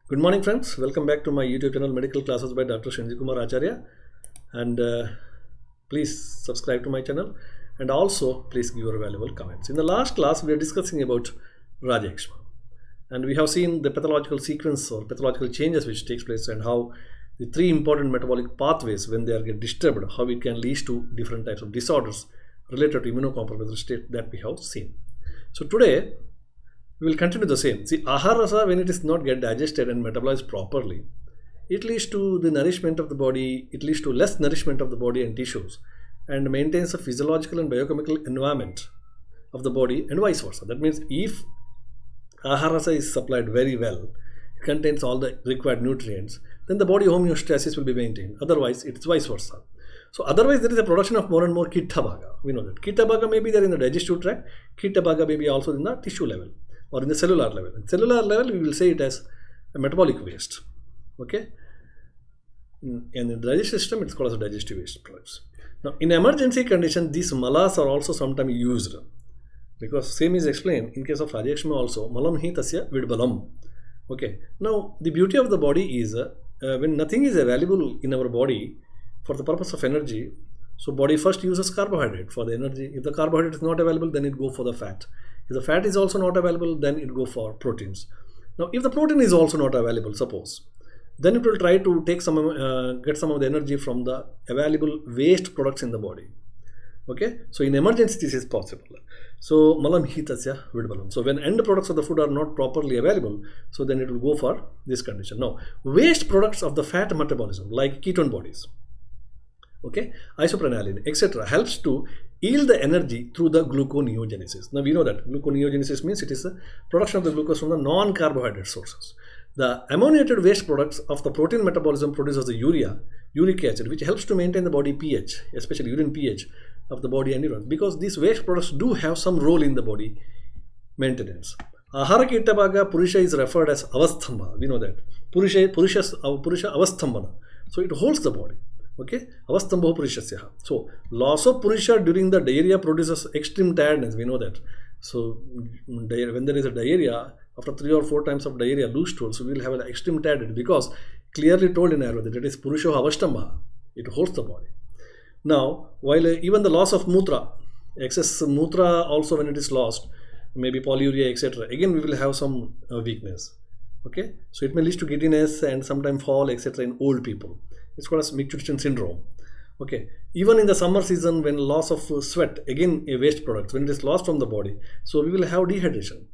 Good morning, friends. Welcome back to my YouTube channel, Medical Classes by Dr. Shanji Kumar Acharya. And please subscribe to my channel and also please give your valuable comments. In the last class, we are discussing about Rajayakshma. And we have seen the pathological sequence or pathological changes which takes place and how the three important metabolic pathways, when they are get disturbed, how it can lead to different types of disorders related to immunocompromised state that we have seen. So today, we will continue the same. See, ahara rasa, when it is not get digested and metabolized properly, it leads to the nourishment of the body, it leads to less nourishment of the body and tissues, and maintains a physiological and biochemical environment of the body and vice versa. That means if ahara rasa is supplied very well, it contains all the required nutrients, then the body homeostasis will be maintained. Otherwise, it's vice versa. So otherwise, there is a production of more and more Kitta bhaga. We know that Kitta bhaga may be there in the digestive tract, Kitta bhaga may be also in the tissue level or in the cellular level. In cellular level, we will say it as a metabolic waste. Okay? In the digestive system, it's called as a digestive waste products. Now, in emergency condition, these malas are also sometimes used because same is explained in case of Rajayakshma also. Malam hi tasya vidbalam. Okay. Now, the beauty of the body is when nothing is available in our body for the purpose of energy, so body first uses carbohydrate for the energy. If the carbohydrate is not available, then it go for the fat. If the fat is also not available, then it go for proteins. Now, if the protein is also not available, suppose, then it will try to take get some of the energy from the available waste products in the body. Okay, so in emergency this is possible. So malam hitasya vidbalam. So when end products of the food are not properly available, so then it will go for this condition. Now, waste products of the fat metabolism like ketone bodies, okay, isoprenaline, etc., helps to yield the energy through the gluconeogenesis. Now we know that gluconeogenesis means it is the production of the glucose from the non-carbohydrate sources. The ammoniated waste products of the protein metabolism produces the uric acid, which helps to maintain the body pH, especially urine pH of the body and urine, because these waste products do have some role in the body maintenance. Ahara Kitta bhaga Purusha is referred as avasthamba. We know that. Purusha avasthambana. So it holds the body. Okay, avastambho purushasya. So loss of purusha during the diarrhea produces extreme tiredness. We know that. So when there is a diarrhea, after 3 or 4 times of diarrhea, loose stool, so we will have an extreme tiredness because clearly told in Ayurveda that it is purusha avastambha. It holds the body. Now, while even the loss of mutra, excess mutra also when it is lost, maybe polyuria, etc. Again, we will have some weakness. Okay, so it may lead to giddiness and sometimes fall, etc. in old people. It's called as micturition syndrome. Okay, even in the summer season when loss of sweat, again a waste product, when it is lost from the body, so we will have dehydration.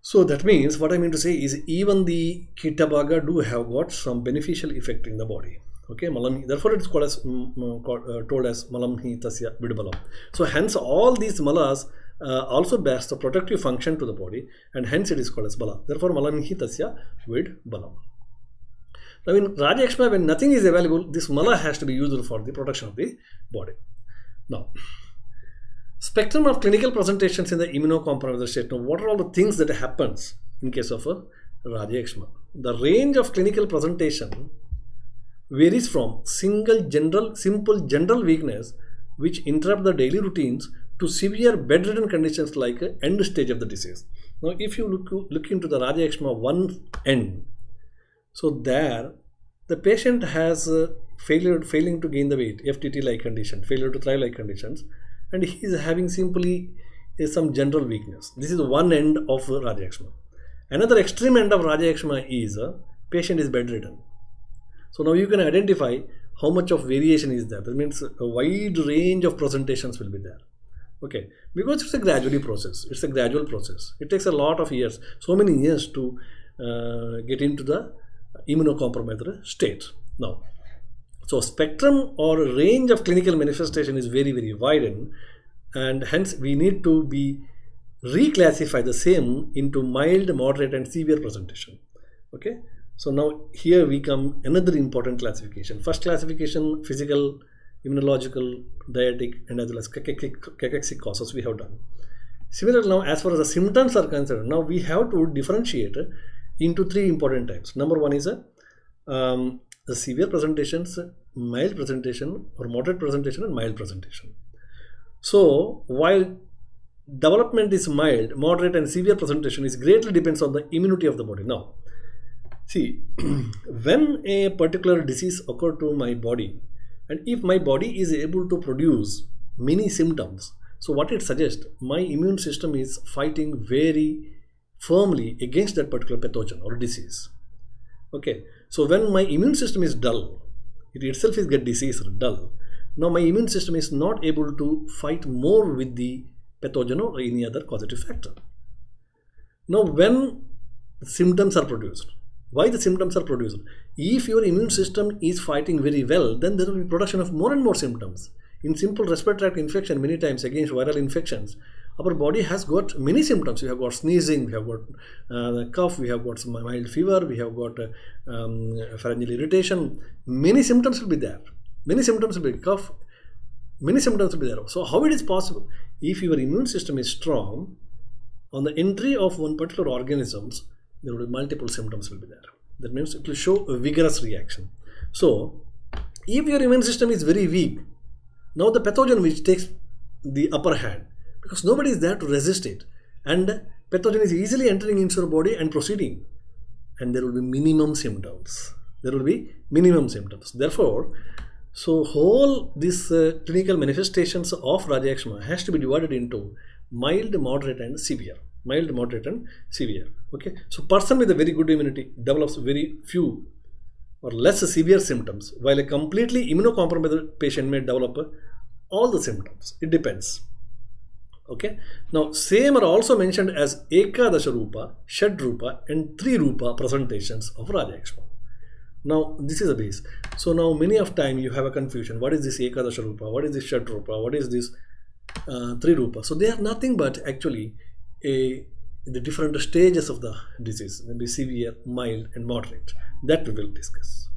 So that means what I mean to say is even the Kitta bhaga do have got some beneficial effect in the body. Okay, malam, therefore it's called as told as malam hi tasya vidbalam. So hence all these malas also bears the protective function to the body, and hence it is called as bala. Therefore malam hi tasya vidbalam. Now in Rajayakshma, when nothing is available, this mala has to be used for the protection of the body. Now, spectrum of clinical presentations in the immunocompromised state. Now, what are all the things that happens in case of a Rajayakshma? The range of clinical presentation varies from simple general weakness which interrupt the daily routines to severe bedridden conditions like end stage of the disease. Now, if you look into the Rajayakshma one end, so there, the patient has failing to gain the weight, FTT-like condition, failure to thrive-like conditions, and he is having simply some general weakness. This is one end of Rajayakshma. Another extreme end of Rajayakshma is patient is bedridden. So now you can identify how much of variation is there. That means a wide range of presentations will be there. Okay, because it's a gradual process. It's a gradual process. It takes a lot of years, so many years to get into the immunocompromised state. Now, so spectrum or range of clinical manifestation is very, very wide, and hence we need to be reclassify the same into mild, moderate, and severe presentation. Okay, so now here we come another important classification. First classification: physical, immunological, dietic, and as well as cachexic causes we have done. Similarly, now as far as the symptoms are concerned, now we have to differentiate into 3 important types. Number 1 is the severe presentations, mild presentation or moderate presentation, and mild presentation. So while development is mild, moderate, and severe presentation is greatly depends on the immunity of the body. Now, See, when a particular disease occur to my body, and if my body is able to produce many symptoms, so what it suggests, my immune system is fighting very firmly against that particular pathogen or disease. Okay, so when my immune system is dull, it itself is get disease or dull. Now my immune system is not able to fight more with the pathogen or any other causative factor. Now when symptoms are produced, why the symptoms are produced? If your immune system is fighting very well, then there will be production of more and more symptoms. In simple respiratory tract infection, many times against viral infections, our body has got many symptoms. We have got sneezing, we have got cough, we have got some mild fever, we have got pharyngeal irritation. Many symptoms will be there. Many symptoms will be cough. Many symptoms will be there. So how it is possible? If your immune system is strong, on the entry of one particular organisms, there will be multiple symptoms will be there. That means it will show a vigorous reaction. So if your immune system is very weak, now the pathogen which takes the upper hand, because nobody is there to resist it, and pathogen is easily entering into your body and proceeding, and there will be minimum symptoms. There will be minimum symptoms. Therefore, so whole this clinical manifestations of Rajayakshma has to be divided into mild, moderate and severe. Mild, moderate and severe. Okay, so person with a very good immunity develops very few or less severe symptoms, while a completely immunocompromised patient may develop all the symptoms. It depends. Okay, now same are also mentioned as Ekadasha Rupa, Shad Rupa and Tri Rupa presentations of Rajayakshma. Now this is a base. So now many of time you have a confusion. What is this Ekadasha Rupa? What is this Shad Rupa? What is this Tri Rupa? So they are nothing but actually the different stages of the disease. Maybe severe, mild and moderate. That we will discuss.